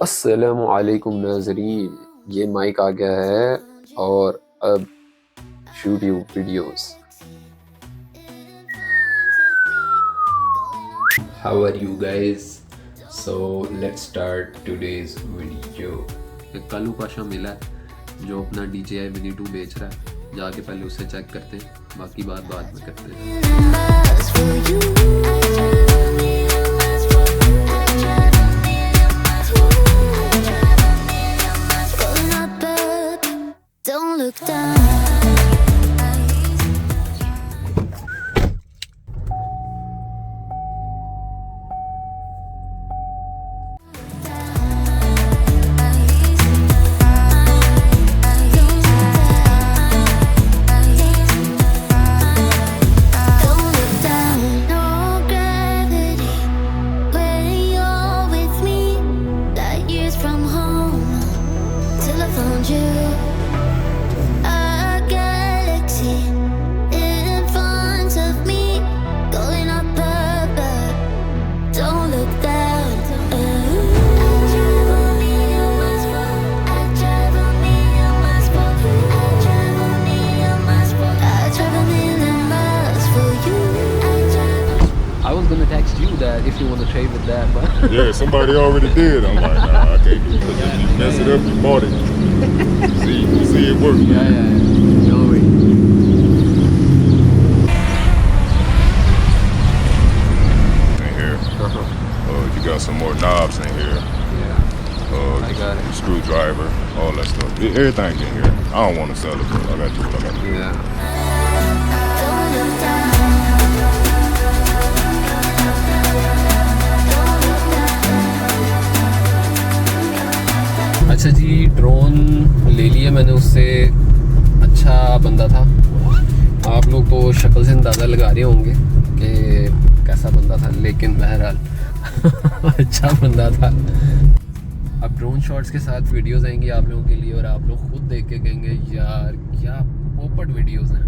अस्सलामु अलैकुम नाज़रीन, ये माइक आ गया है और अब shoot you videos. How are you guys? So let's start today's video. एक कालू पाशा मिला है जो अपना DJI Mini 2 बेच रहा है, जाके पहले उसे चेक करते हैं, बाकी बात बाद में करते हैं। Gonna text you that if you want to trade with that, but yeah, somebody already did. I'm like, nah, I can't do it. You mess it up, you bought it. see it works, man. Yeah. No way. In here, you got some more knobs in here. Yeah. I got it. Screwdriver, all that stuff. Everything in here. I don't want to sell it, but I got to do what I got to do. Yeah. अच्छा जी, drone ले लिया मैंने उससे। अच्छा बंदा था, आप लोग तो शक्ल से अंदाज़ा लगा रहे होंगे कि कैसा बंदा था, लेकिन बहरहाल अच्छा बंदा था। अब ड्रोन शॉट्स के साथ वीडियोस आएंगी आप लोगों के लिए और आप लोग खुद देख के कहेंगे यार क्या पोपट वीडियोस हैं।